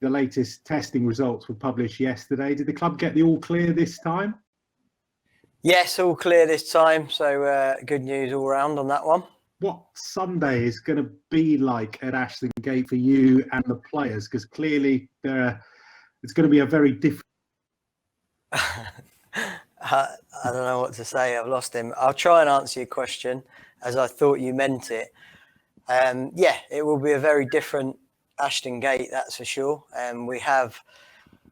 the latest testing results were published yesterday. Did the club get the all clear this time? Yes, all clear this time. So good news all round on that one. What Sunday is going to be like at Ashton Gate for you and the players? Because clearly it's going to be a very different. I don't know what to say. I've lost him. I'll try and answer your question as I thought you meant it. Yeah, it will be a very different Ashton Gate, that's for sure. We have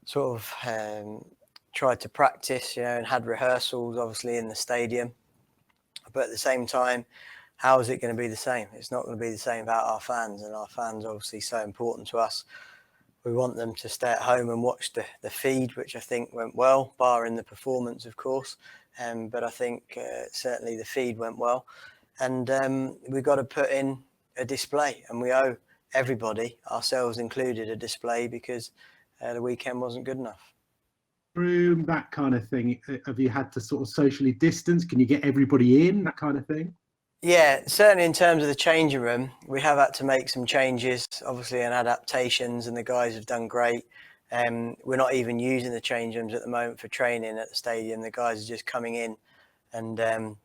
sort of tried to practice, and had rehearsals, obviously, in the stadium. But at the same time, how is it going to be the same? It's not going to be the same without our fans, and our fans are obviously so important to us. We want them to stay at home and watch the feed, which I think went well, barring the performance, of course. But I think certainly the feed went well. And we've got to put in a display, and we owe everybody, ourselves included, a display because the weekend wasn't good enough. Room, that kind of thing. Have you had to sort of socially distance? Can you get everybody in, that kind of thing? Yeah, certainly in terms of the changing room, we have had to make some changes, obviously, and adaptations, and the guys have done great. We're not even using the change rooms at the moment for training at the stadium. The guys are just coming in and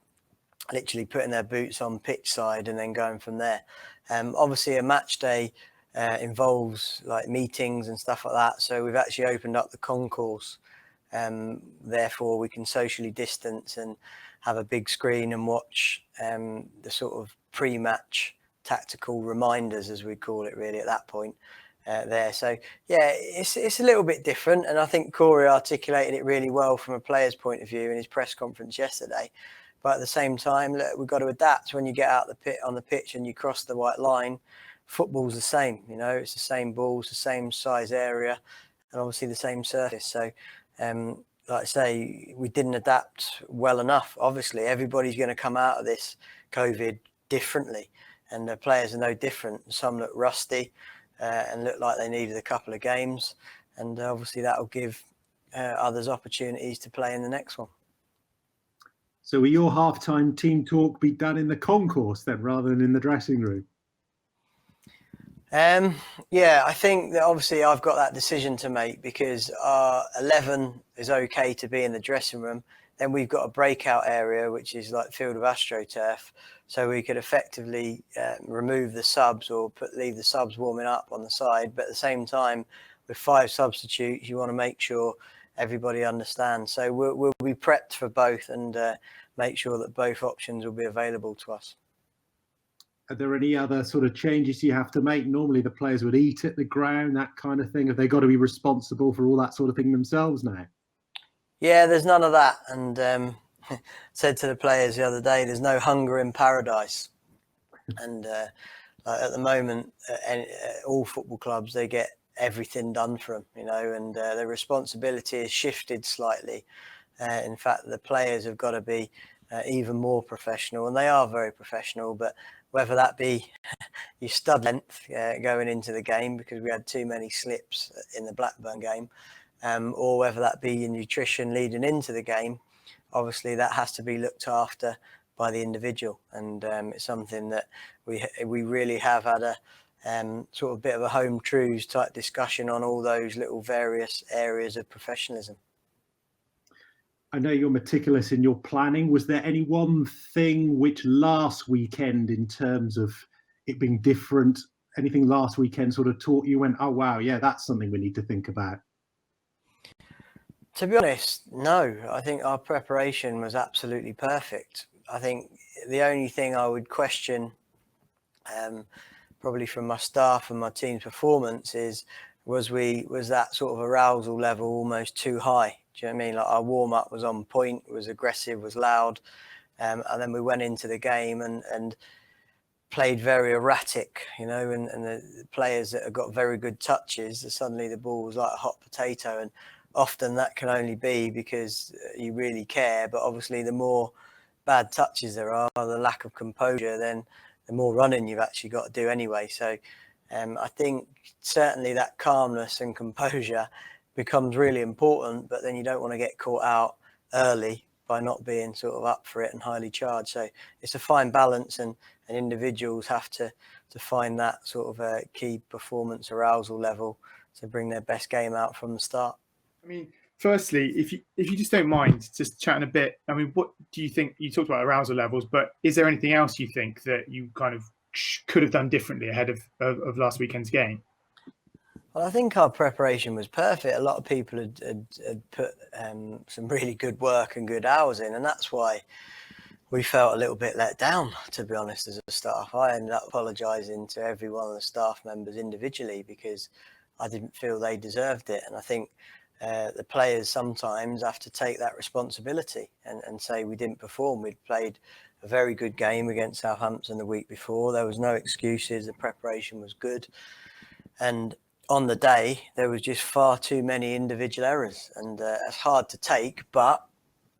literally putting their boots on pitch side and then going from there. Obviously, a match day involves like meetings and stuff like that. So we've actually opened up the concourse. Therefore, we can socially distance and have a big screen and watch the sort of pre-match tactical reminders, as we call it, really, at that point there. So, yeah, it's a little bit different. And I think Corey articulated it really well from a player's point of view in his press conference yesterday. But at the same time, look, we've got to adapt. When you get out on the pitch and you cross the white line, football's the same. It's the same balls, the same size area, and obviously the same surface. So, like I say, we didn't adapt well enough. Obviously, everybody's going to come out of this COVID differently, and the players are no different. Some look rusty and look like they needed a couple of games, and obviously that will give others opportunities to play in the next one. So will your halftime team talk be done in the concourse then, rather than in the dressing room? Yeah, I think that obviously I've got that decision to make because 11 is okay to be in the dressing room. Then we've got a breakout area, which is like field of AstroTurf. So we could effectively remove the subs or leave the subs warming up on the side. But at the same time, with 5 substitutes, you want to make sure everybody understands. So we'll be prepped for both and make sure that both options will be available to us. Are there any other sort of changes you have to make? Normally the players would eat at the ground, that kind of thing. Have they got to be responsible for all that sort of thing themselves now? Yeah, there's none of that. And said to the players the other day, there's no hunger in paradise. And at the moment, all football clubs, they get everything done for them, and the responsibility has shifted slightly. In fact, the players have got to be even more professional, and they are very professional, but whether that be your stud length going into the game because we had too many slips in the Blackburn game, or whether that be your nutrition leading into the game, obviously that has to be looked after by the individual. And it's something that we really have had a sort of bit of a home truths type discussion on all those little various areas of professionalism. I know you're meticulous in your planning. Was there any one thing which last weekend, in terms of it being different, anything last weekend sort of taught you, went, oh, wow, yeah, that's something we need to think about? To be honest, no. I think our preparation was absolutely perfect. I think the only thing I would question, probably from my staff and my team's performance, was that sort of arousal level almost too high. Do you know what I mean? Like our warm-up was on point, was aggressive, was loud. And then we went into the game and played very erratic, and the players that have got very good touches, suddenly the ball was like a hot potato. And often that can only be because you really care. But obviously the more bad touches there are, the lack of composure, then the more running you've actually got to do anyway. So I think certainly that calmness and composure becomes really important, but then you don't want to get caught out early by not being sort of up for it and highly charged. So it's a fine balance, and individuals have to find that sort of key performance arousal level bring their best game out from the start. I mean, firstly, if you just don't mind just chatting a bit, I mean, what do you think? You talked about arousal levels, but is there anything else you think that you kind of could have done differently ahead of last weekend's game? Well, I think our preparation was perfect. A lot of people had put some really good work and good hours in, and that's why we felt a little bit let down, to be honest, as a staff. I ended up apologising to every one of the staff members individually because I didn't feel they deserved it. And I think the players sometimes have to take that responsibility and say we didn't perform. We'd played a very good game against Southampton the week before. There was no excuses. The preparation was good. And on the day, there was just far too many individual errors. And it's hard to take, but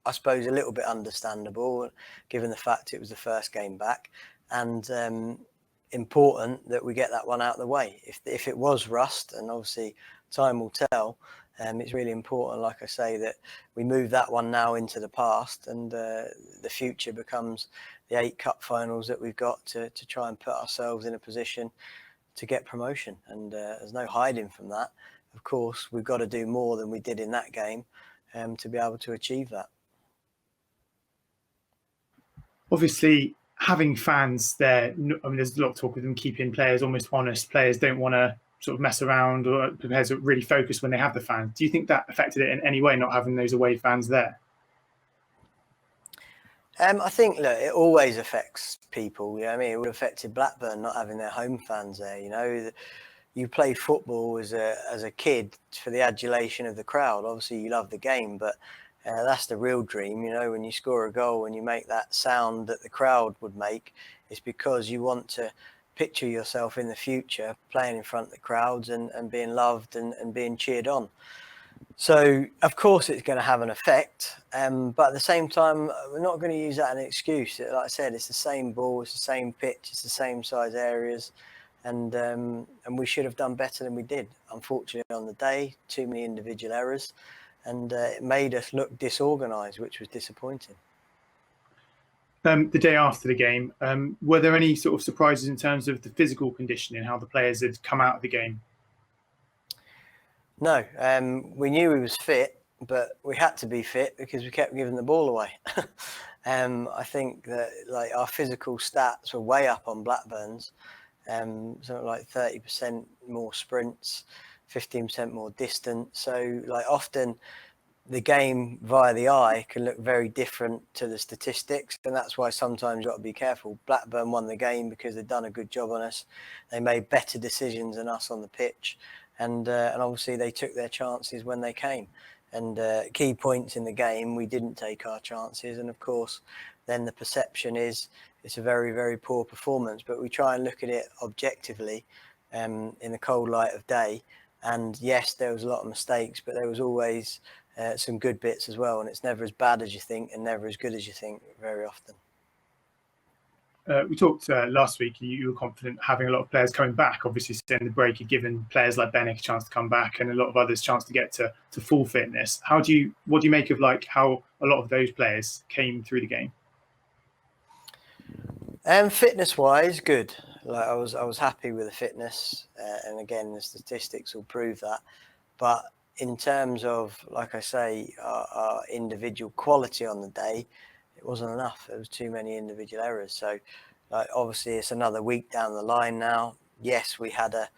I suppose a little bit understandable given the fact it was the first game back, and important that we get that one out of the way. If it was rust, and obviously time will tell, it's really important, like I say, that we move that one now into the past, and the future becomes the 8 cup finals that we've got to try and put ourselves in a position to get promotion. And there's no hiding from that. Of course, we've got to do more than we did in that game to be able to achieve that. Obviously, having fans there, I mean, there's a lot of talk of them keeping players almost honest. Players don't want to sort of mess around, or players are really focused when they have the fans. Do you think that affected it in any way, not having those away fans there? I think, look, it always affects people. You know what I mean? It would have affected Blackburn not having their home fans there. You know, you play football as a kid for the adulation of the crowd. Obviously, you love the game, but that's the real dream. You know, when you score a goal and you make that sound that the crowd would make, it's because you want to picture yourself in the future playing in front of the crowds and being loved and being cheered on. So, of course, it's going to have an effect. But at the same time, we're not going to use that as an excuse. Like I said, it's the same ball, it's the same pitch, it's the same size areas. And we should have done better than we did. Unfortunately, on the day, too many individual errors. And it made us look disorganised, which was disappointing. The day after the game, were there any sort of surprises in terms of the physical conditioning, how the players had come out of the game? No, we knew he was fit, but we had to be fit because we kept giving the ball away. I think that like our physical stats were way up on Blackburn's, something like 30% more sprints, 15% more distance. So like often the game via the eye can look very different to the statistics, and that's why sometimes you've got to be careful. Blackburn won the game because they'd done a good job on us. They made better decisions than us on the pitch, and obviously they took their chances when they came. And key points in the game, we didn't take our chances, and of course then the perception is it's a very, very poor performance, but we try and look at it objectively in the cold light of day. And yes, there was a lot of mistakes, but there was always some good bits as well, and it's never as bad as you think and never as good as you think very often. We talked last week, you were confident having a lot of players coming back. Obviously, in the break, you'd given players like Bennett a chance to come back and a lot of others a chance to get to full fitness. What do you make of like how a lot of those players came through the game? Fitness-wise, good. Like I was happy with the fitness, and again, the statistics will prove that. But in terms of, like I say, our individual quality on the day, it wasn't enough. There was too many individual errors. So, obviously, it's another week down the line now. Yes, we had a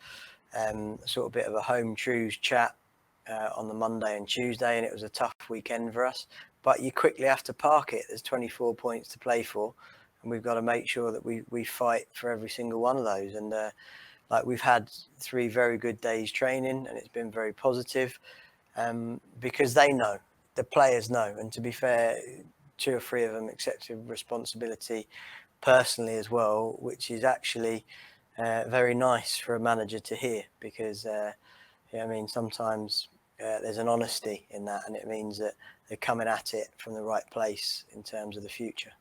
sort of bit of a home truths chat on the Monday and Tuesday, and it was a tough weekend for us. But you quickly have to park it. There's 24 points to play for, and we've got to make sure that we fight for every single one of those. And like we've had 3 very good days training, and it's been very positive because they know, the players know, and to be fair, 2 or 3 of them accepted responsibility personally as well, which is actually very nice for a manager to hear because, I mean, sometimes there's an honesty in that, and it means that they're coming at it from the right place in terms of the future.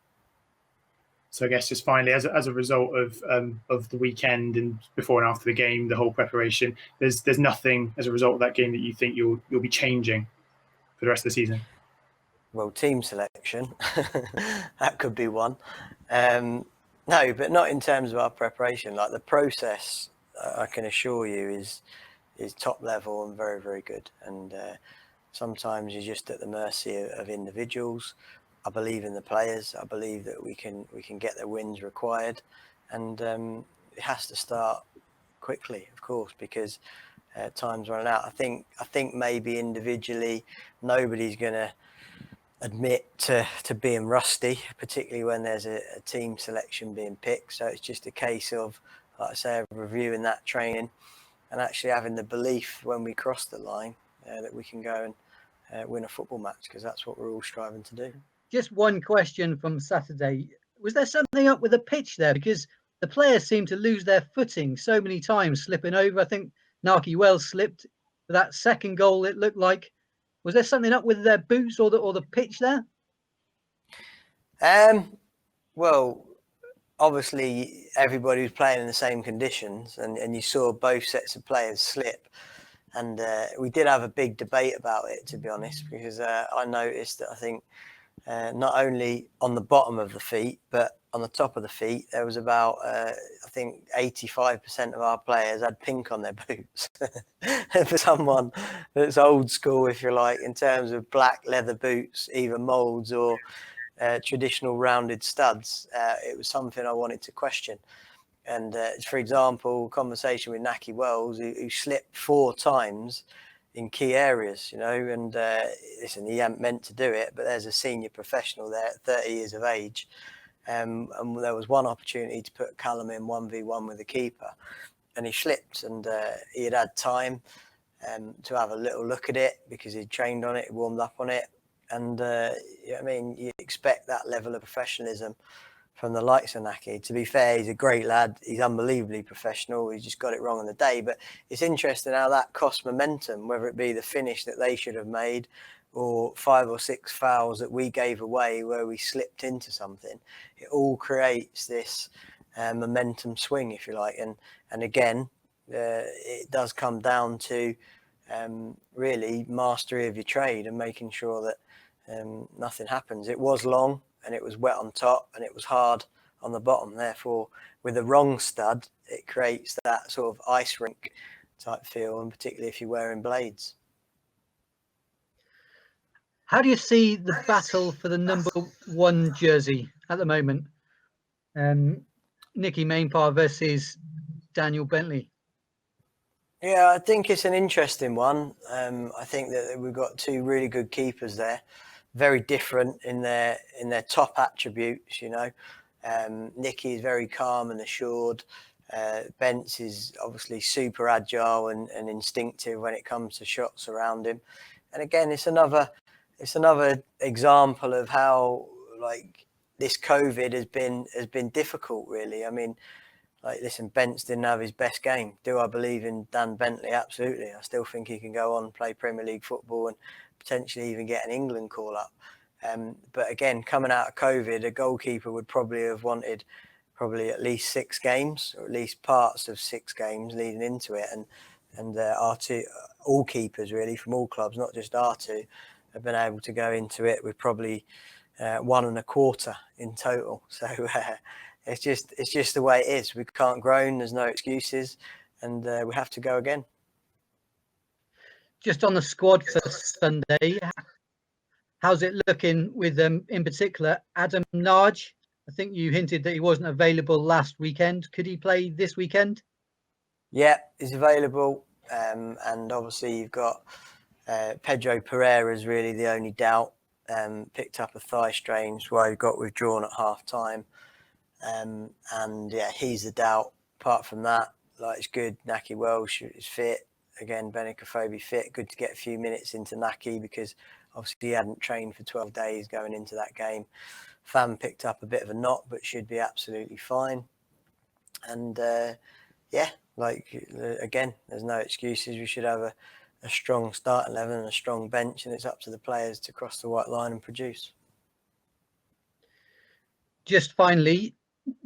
So I guess just finally, as a result of the weekend and before and after the game, the whole preparation, there's nothing as a result of that game that you think you'll be changing for the rest of the season? Well, team selection, that could be one. No, but not in terms of our preparation. Like the process, I can assure you, is top level and very, very good. And sometimes you're just at the mercy of individuals. I believe in the players. I believe that we can get the wins required, and it has to start quickly, of course, because time's running out. I think maybe individually nobody's going to admit to being rusty, particularly when there's a team selection being picked. So it's just a case of, like I say, reviewing that training and actually having the belief when we cross the line that we can go and win a football match, because that's what we're all striving to do. Just one question from Saturday. Was there something up with the pitch there? Because the players seem to lose their footing so many times, slipping over. I think Naki Wells slipped for that second goal, it looked like. Was there something up with their boots or the pitch there? Well, obviously everybody was playing in the same conditions, and you saw both sets of players slip. And we did have a big debate about it, to be honest, because I noticed that I think not only on the bottom of the feet, but on the top of the feet, there was about, I think 85% of our players had pink on their boots. For someone that's old school, if you like, in terms of black leather boots, either molds or traditional rounded studs, it was something I wanted to question. And for example, conversation with Naki Wells, who slipped 4 times in key areas, you know, and listen, he hadn't meant to do it, but there's a senior professional there at 30 years of age, and there was one opportunity to put Callum in 1v1 with the keeper, and he slipped, and he had time to have a little look at it because he'd trained on it, he warmed up on it, and you know what I mean, you expect that level of professionalism from the likes of Naki. To be fair, he's a great lad. He's unbelievably professional. He just got it wrong on the day. But it's interesting how that costs momentum, whether it be the finish that they should have made or 5 or 6 fouls that we gave away where we slipped into something. It all creates this momentum swing, if you like. And again, it does come down to really mastery of your trade and making sure that nothing happens. It was long, and it was wet on top, and it was hard on the bottom. Therefore, with the wrong stud, it creates that sort of ice rink type feel, and particularly if you're wearing blades. How do you see the battle for the number 1 jersey at the moment? Nicky Mainpar versus Daniel Bentley. Yeah, I think it's an interesting one. I think that we've got 2 really good keepers there, very different in their top attributes, you know. Nicky is very calm and assured. Bence is obviously super agile and instinctive when it comes to shots around him. And again, it's another example of how, like, this COVID has been difficult, really. I mean, like, listen, Bence didn't have his best game. Do I believe in Dan Bentley? Absolutely. I still think he can go on and play Premier League football and potentially even get an England call up. But again, coming out of COVID, a goalkeeper would probably have wanted at least 6 games, or at least parts of 6 games leading into it. And our 2, all keepers really from all clubs, not just our 2, have been able to go into it with probably 1 1/4 in total. So it's just the way it is. We can't groan. There's no excuses, and we have to go again. Just on the squad for Sunday, how's it looking with in particular Adam Narge? I think you hinted that he wasn't available last weekend. Could he play this weekend? Yeah, he's available, and obviously you've got Pedro Pereira is really the only doubt. Picked up a thigh strain, so he got withdrawn at half time. And yeah, he's the doubt. Apart from that, like, it's good. Naki Wells is fit. Again, Benik Afobe fit. Good to get a few minutes into Naki because obviously he hadn't trained for 12 days going into that game. Fam picked up a bit of a knock, but should be absolutely fine. And yeah, like, again, there's no excuses. We should have a strong starting 11 and a strong bench, and it's up to the players to cross the white line and produce. Just finally,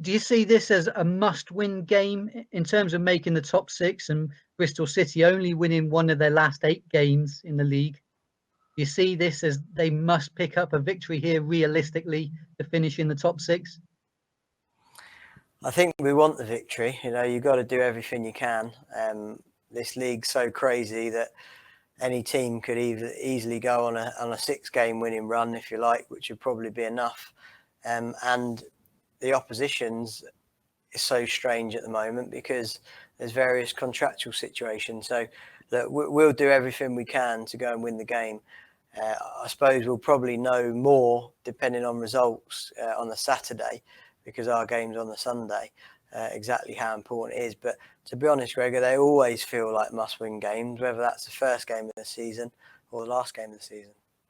do you see this as a must-win game in terms of making the top 6 and Bristol City only winning one of their last 8 games in the league? Do you see this as they must pick up a victory here realistically to finish in the top 6? I think we want the victory. You know, you've got to do everything you can. this league's so crazy that any team could easily go on a 6-game winning run, if you like, which would probably be enough. And the opposition's is so strange at the moment because there's various contractual situations. So that we'll do everything we can to go and win the game. I suppose we'll probably know more depending on results on the Saturday, because our game's on the Sunday, exactly how important it is. But to be honest, Gregor, they always feel like must-win games, whether that's the first game of the season or the last game of the season.